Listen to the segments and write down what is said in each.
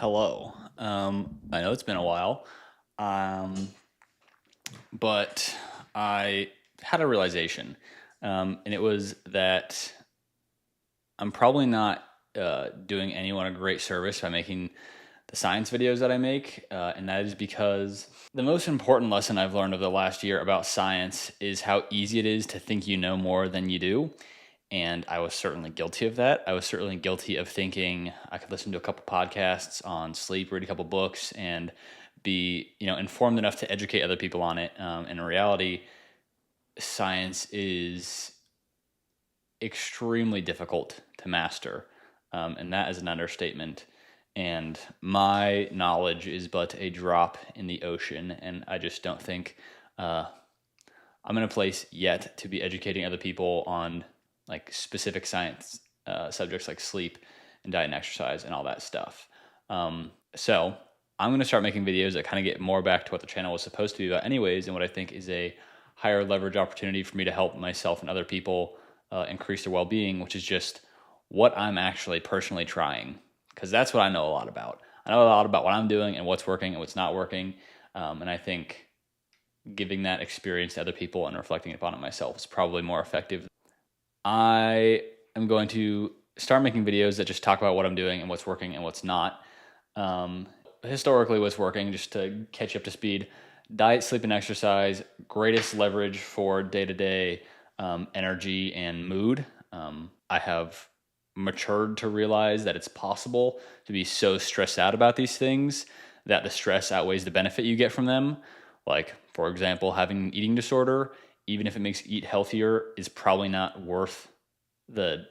Hello. I know it's been a while, um, but I had a realization, and it was that I'm probably not doing anyone a great service by making the science videos that I make, and that is because the most important lesson I've learned over the last year about science is how easy it is to think you know more than you do. And I was certainly guilty of that. I was certainly guilty of thinking I could listen to a couple podcasts on sleep, read a couple books, and be informed enough to educate other people on it. In reality, science is extremely difficult to master, and that is an understatement. And my knowledge is but a drop in the ocean, and I just don't think I'm in a place yet to be educating other people on like specific science subjects like sleep and diet and exercise and all that stuff. So I'm going to start making videos that kind of get more back to what the channel was supposed to be about anyways, and what I think is a higher leverage opportunity for me to help myself and other people increase their well-being, which is just what I'm actually personally trying, because that's what I know a lot about. I know a lot about what I'm doing and what's working and what's not working, and I think giving that experience to other people and reflecting upon it myself is probably more effective. I am going to start making videos that just talk about what I'm doing and what's working and what's not. Historically, what's working, just to catch you up to speed: diet, sleep, and exercise, greatest leverage for day-to-day energy and mood. I have matured to realize that it's possible to be so stressed out about these things that the stress outweighs the benefit you get from them. Like, for example, having an eating disorder, even if it makes you eat healthier, is probably not worth the,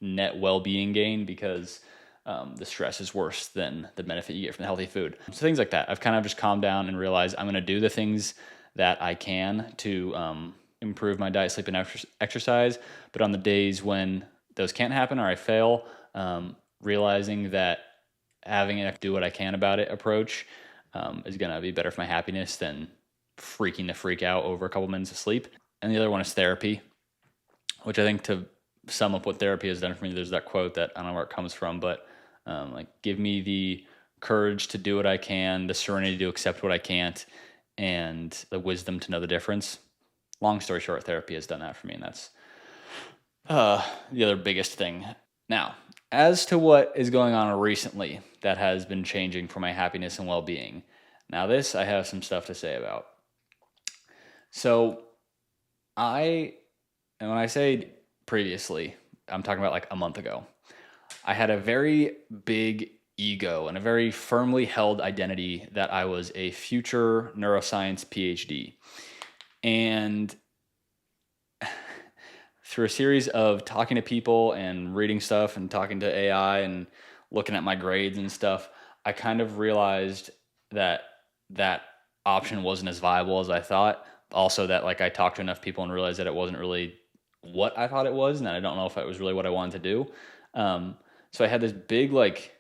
net well-being gain, because the stress is worse than the benefit you get from the healthy food. So things like that. I've kind of just calmed down and realized I'm going to do the things that I can to improve my diet, sleep, and exercise. But on the days when those can't happen or I fail, realizing that having a do what I can about it approach is going to be better for my happiness than freaking the freak out over a couple minutes of sleep. And the other one is therapy, which I think, to sum up what therapy has done for me, there's that quote that I don't know where it comes from, but like, give me the courage to do what I can, the serenity to accept what I can't, and the wisdom to know the difference. Long story short, therapy has done that for me, and that's the other biggest thing. Now, as to what is going on recently that has been changing for my happiness and well-being, now this I have some stuff to say about. So and when I say previously, I'm talking about like a month ago, I had a very big ego and a very firmly held identity that I was a future neuroscience PhD. And through a series of talking to people and reading stuff and talking to AI and looking at my grades and stuff, I kind of realized that that option wasn't as viable as I thought. Also, that like I talked to enough people and realized that it wasn't really what I thought it was, and that I don't know if it was really what I wanted to do. So I had this big, like,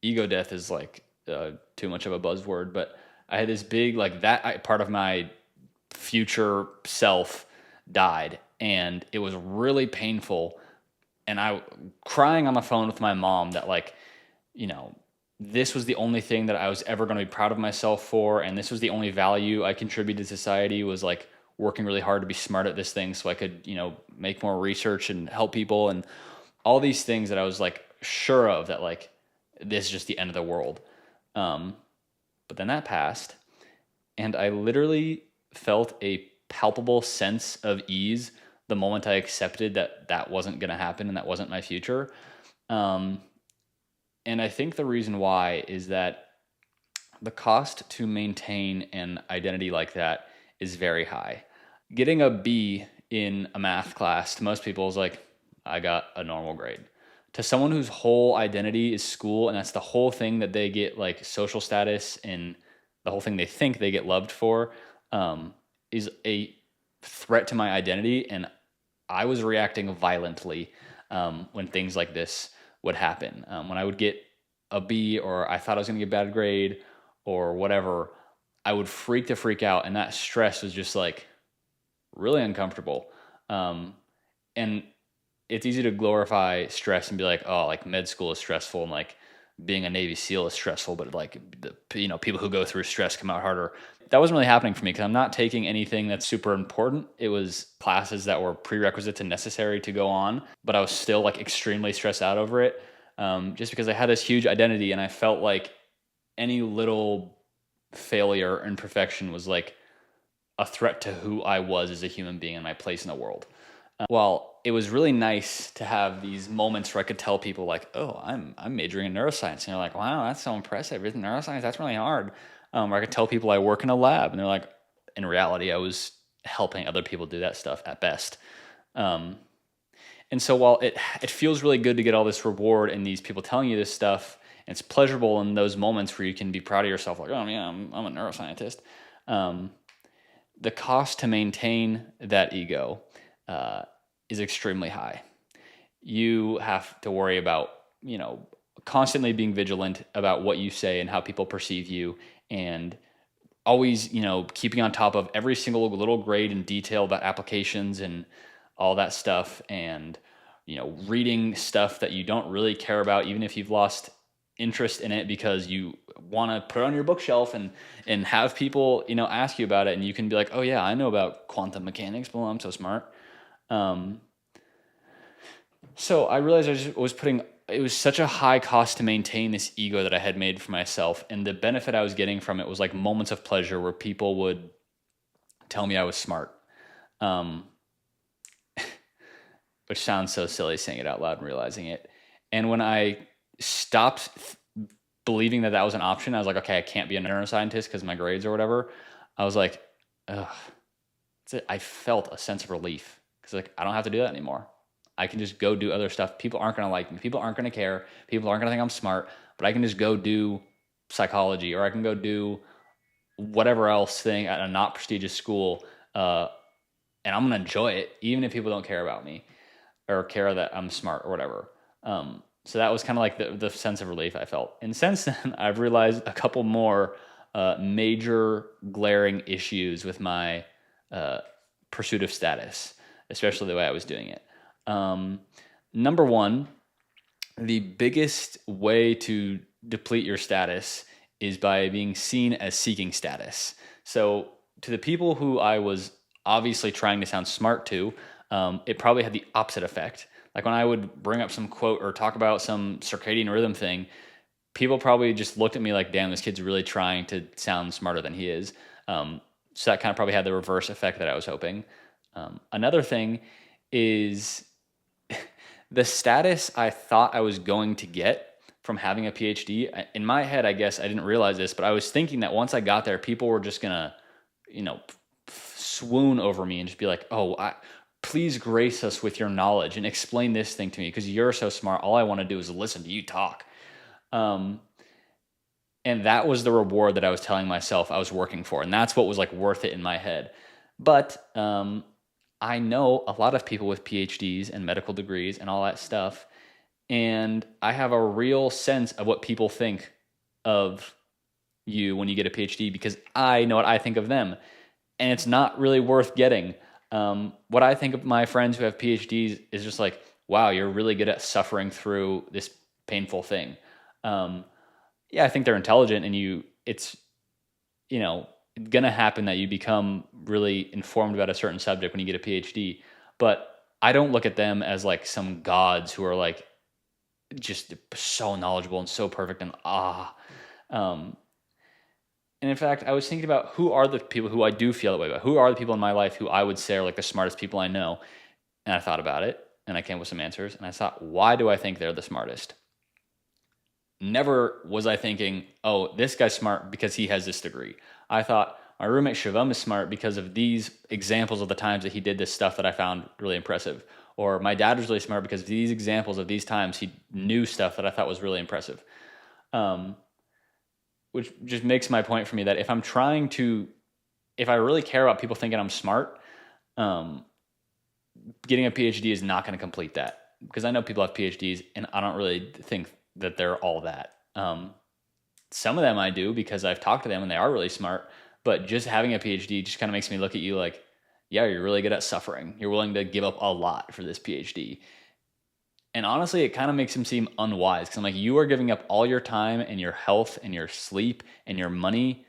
ego death is like too much of a buzzword, but I had this big, like, part of my future self died, and it was really painful. And I crying on the phone with my mom that, like, this was the only thing that I was ever going to be proud of myself for, and this was the only value I contributed to society, was like working really hard to be smart at this thing so I could, make more research and help people, and all these things that I was like sure of that, like, this is just the end of the world. But then that passed, and I literally felt a palpable sense of ease the moment I accepted that that wasn't going to happen and that wasn't my future. And I think the reason why is that the cost to maintain an identity like that is very high. Getting a B in a math class to most people is like, I got a normal grade. To someone whose whole identity is school, and that's the whole thing that they get, like, social status and the whole thing they think they get loved for, is a threat to my identity. And I was reacting violently when things like this would happen. When I would get a B, or I thought I was going to get a bad grade or whatever, I would freak out, and that stress was just like really uncomfortable. And it's easy to glorify stress and be like, oh, like med school is stressful, and like being a Navy SEAL is stressful, but like people who go through stress come out harder. That wasn't really happening for me because I'm not taking anything that's super important. It was classes that were prerequisites and necessary to go on, but I was still like extremely stressed out over it, just because I had this huge identity and I felt like any little failure and imperfection was like a threat to who I was as a human being and my place in the world. While it was really nice to have these moments where I could tell people like, oh, I'm majoring in neuroscience. And they're like, wow, that's so impressive. Isn't neuroscience? That's really hard. Or I could tell people I work in a lab. And they're like, in reality, I was helping other people do that stuff at best. And so while it feels really good to get all this reward and these people telling you this stuff, and it's pleasurable in those moments where you can be proud of yourself, like, oh yeah, I'm a neuroscientist. The cost to maintain that ego is extremely high. You have to worry about, constantly being vigilant about what you say and how people perceive you, and always, keeping on top of every single little grade and detail about applications and all that stuff, and, reading stuff that you don't really care about, even if you've lost interest in it because you want to put it on your bookshelf and have people, ask you about it. And you can be like, oh yeah, I know about quantum mechanics, well, I'm so smart. So I realized it was such a high cost to maintain this ego that I had made for myself. And the benefit I was getting from it was like moments of pleasure where people would tell me I was smart. Which sounds so silly saying it out loud and realizing it. And when I stopped believing that was an option, I was like, okay, I can't be a neuroscientist because my grades or whatever. I was like, ugh. I felt a sense of relief because like I don't have to do that anymore. I can just go do other stuff. People aren't going to like me. People aren't going to care. People aren't going to think I'm smart, but I can just go do psychology, or I can go do whatever else thing at a not prestigious school. And I'm going to enjoy it, even if people don't care about me or care that I'm smart or whatever. So that was kind of like the sense of relief I felt. And since then, I've realized a couple more major glaring issues with my pursuit of status, especially the way I was doing it. Number one, the biggest way to deplete your status is by being seen as seeking status. So to the people who I was obviously trying to sound smart to, it probably had the opposite effect. Like when I would bring up some quote or talk about some circadian rhythm thing, people probably just looked at me like, damn, this kid's really trying to sound smarter than he is. So that kind of probably had the reverse effect that I was hoping. Another thing is the status I thought I was going to get from having a PhD. In my head, I guess I didn't realize this, but I was thinking that once I got there, people were just going to, swoon over me and just be like, oh, please grace us with your knowledge and explain this thing to me because you're so smart. All I want to do is listen to you talk. And that was the reward that I was telling myself I was working for. And that's what was like worth it in my head. But I know a lot of people with PhDs and medical degrees and all that stuff. And I have a real sense of what people think of you when you get a PhD because I know what I think of them. And it's not really worth getting. What I think of my friends who have PhDs is just like, wow, you're really good at suffering through this painful thing. Yeah, I think they're intelligent and it's going to happen that you become really informed about a certain subject when you get a PhD. But I don't look at them as like some gods who are like just so knowledgeable and so perfect and and in fact, I was thinking about who are the people who I do feel that way about. Who are the people in my life who I would say are like the smartest people I know? And I thought about it, and I came up with some answers. And I thought, why do I think they're the smartest? Never was I thinking, oh, this guy's smart because he has this degree. I thought, my roommate Shivam is smart because of these examples of the times that he did this stuff that I found really impressive. Or my dad was really smart because of these examples of these times he knew stuff that I thought was really impressive. Which just makes my point for me that if I really care about people thinking I'm smart, getting a PhD is not going to complete that. Because I know people have PhDs and I don't really think that they're all that. Some of them I do because I've talked to them and they are really smart, but just having a PhD just kind of makes me look at you like, yeah, you're really good at suffering. You're willing to give up a lot for this PhD. And honestly, it kind of makes him seem unwise because I'm like, you are giving up all your time and your health and your sleep and your money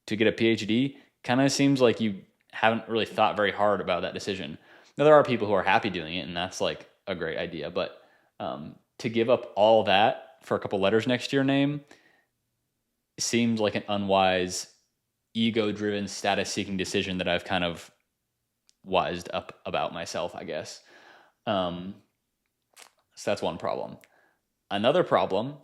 to get a PhD. Kind of seems like you haven't really thought very hard about that decision. Now, there are people who are happy doing it, and that's like a great idea. But to give up all that for a couple letters next to your name seems like an unwise, ego driven, status seeking decision that I've kind of wised up about myself, I guess. Um, so that's one problem. Another problem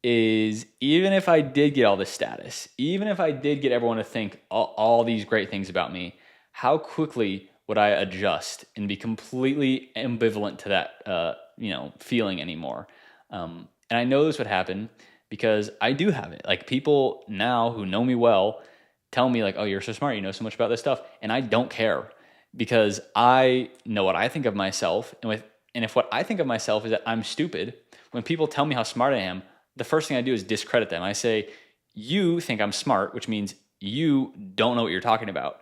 is even if I did get all this status, even if I did get everyone to think all these great things about me, how quickly would I adjust and be completely ambivalent to that, feeling anymore? And I know this would happen because I do have it. Like people now who know me well tell me like, "Oh, you're so smart. You know so much about this stuff," and I don't care because I know what I think of myself, and if what I think of myself is that I'm stupid, when people tell me how smart I am, the first thing I do is discredit them. I say, you think I'm smart, which means you don't know what you're talking about.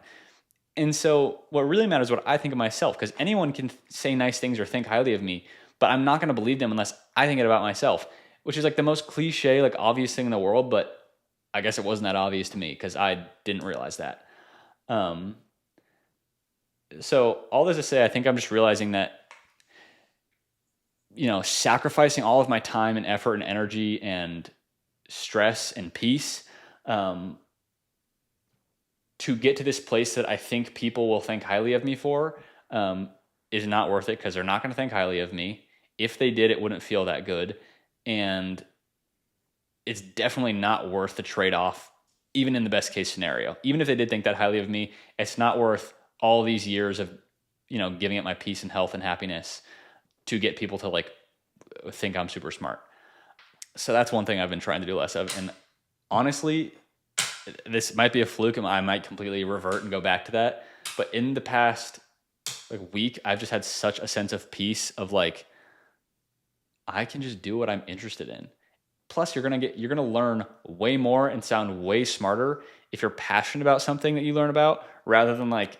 And so what really matters is what I think of myself, because anyone can say nice things or think highly of me, but I'm not going to believe them unless I think it about myself, which is like the most cliche, like obvious thing in the world, but I guess it wasn't that obvious to me because I didn't realize that. Um, so all this to say, I think I'm just realizing that, sacrificing all of my time and effort and energy and stress and peace um, to get to this place that I think people will think highly of me for is not worth it because they're not going to think highly of me. If they did, it wouldn't feel that good. And it's definitely not worth the trade off, even in the best case scenario. Even if they did think that highly of me, it's not worth all these years of, giving up my peace and health and happiness to get people to like think I'm super smart. So that's one thing I've been trying to do less of. And honestly, this might be a fluke and I might completely revert and go back to that. But in the past like week, I've just had such a sense of peace of like, I can just do what I'm interested in. Plus you're gonna learn way more and sound way smarter if you're passionate about something that you learn about rather than like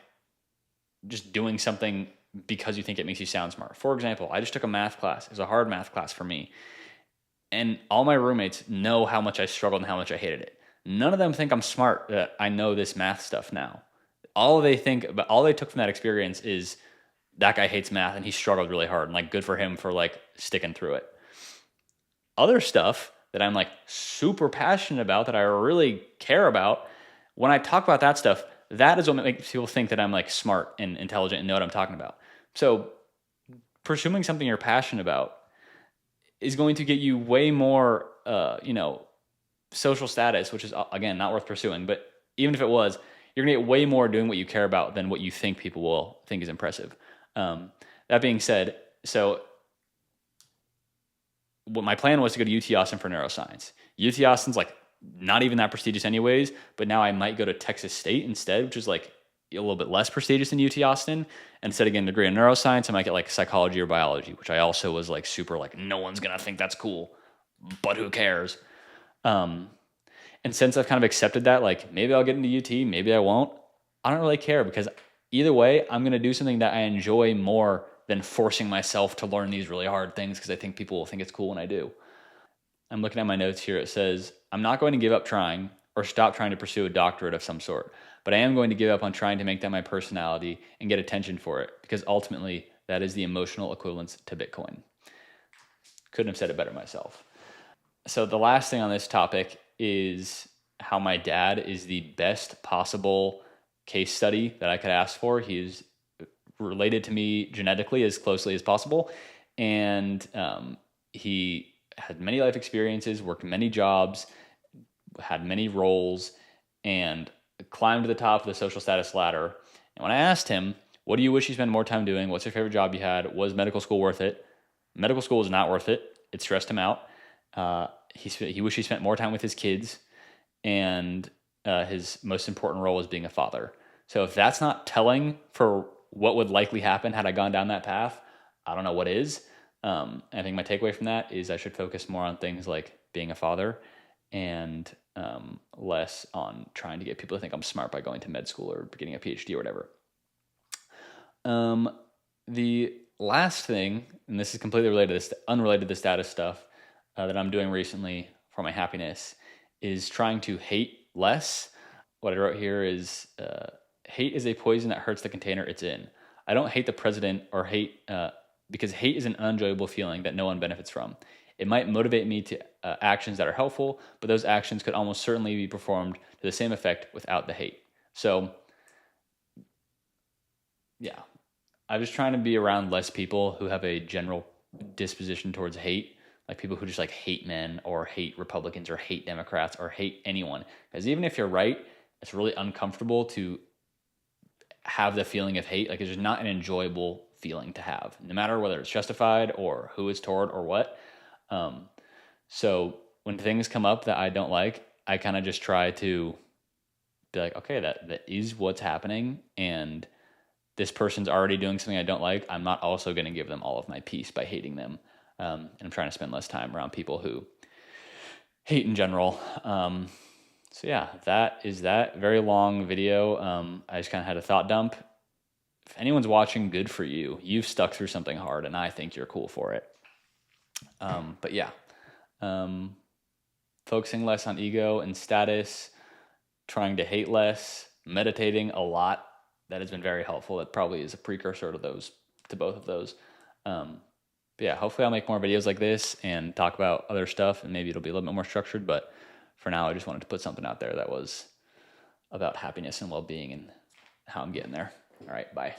just doing something because you think it makes you sound smart. For example, I just took a math class. It was a hard math class for me. And all my roommates know how much I struggled and how much I hated it. None of them think I'm smart that I know this math stuff now. All they took from that experience is that guy hates math and he struggled really hard and like good for him for like sticking through it. Other stuff that I'm like super passionate about that I really care about, when I talk about that stuff, that is what makes people think that I'm like smart and intelligent and know what I'm talking about. So pursuing something you're passionate about is going to get you way more, social status, which is again not worth pursuing. But even if it was, you're gonna get way more doing what you care about than what you think people will think is impressive. That being said, so what my plan was to go to UT Austin for neuroscience. UT Austin's like not even that prestigious anyways, but now I might go to Texas State instead, which is like a little bit less prestigious than UT Austin. And instead of getting a degree in neuroscience, I might get like psychology or biology, which I also was like super like, no one's gonna think that's cool, but who cares? And since I've kind of accepted that, like maybe I'll get into UT, maybe I won't. I don't really care because either way, I'm gonna do something that I enjoy more than forcing myself to learn these really hard things because I think people will think it's cool when I do. I'm looking at my notes here. It says, I'm not going to give up trying or stop trying to pursue a doctorate of some sort, but I am going to give up on trying to make that my personality and get attention for it because ultimately that is the emotional equivalence to Bitcoin. Couldn't have said it better myself. So the last thing on this topic is how my dad is the best possible case study that I could ask for. He's related to me genetically as closely as possible. And he had many life experiences, worked many jobs, had many roles, and climbed to the top of the social status ladder. And when I asked him, what do you wish you spent more time doing? What's your favorite job you had? Was medical school worth it? Medical school was not worth it. It stressed him out. He wished he spent more time with his kids, and his most important role was being a father. So if that's not telling for what would likely happen had I gone down that path, I don't know what is. I think my takeaway from that is I should focus more on things like being a father and less on trying to get people to think I'm smart by going to med school or getting a PhD or whatever. The last thing, and this is completely related to this, unrelated to the status stuff that I'm doing recently for my happiness, is trying to hate less. What I wrote here is hate is a poison that hurts the container it's in. I don't hate the president or hate because hate is an unenjoyable feeling that no one benefits from. It might motivate me to actions that are helpful, but those actions could almost certainly be performed to the same effect without the hate. So, yeah, I'm just trying to be around less people who have a general disposition towards hate, like people who just like hate men or hate Republicans or hate Democrats or hate anyone. Because even if you're right, it's really uncomfortable to have the feeling of hate. Like it's just not an enjoyable feeling to have, no matter whether it's justified or who it's toward or what. So when things come up that I don't like, I kind of just try to be like, okay, that is what's happening, and this person's already doing something I don't like. I'm not also going to give them all of my peace by hating them. And I'm trying to spend less time around people who hate in general. So yeah, that is that very long video. I just kind of had a thought dump. If anyone's watching, good for you. You've stuck through something hard, and I think you're cool for it. But yeah, focusing less on ego and status, trying to hate less, meditating a lot. That has been very helpful. That probably is a precursor to both of those. But yeah, hopefully I'll make more videos like this and talk about other stuff, and maybe it'll be a little bit more structured. But for now, I just wanted to put something out there that was about happiness and well-being and how I'm getting there. All right, bye.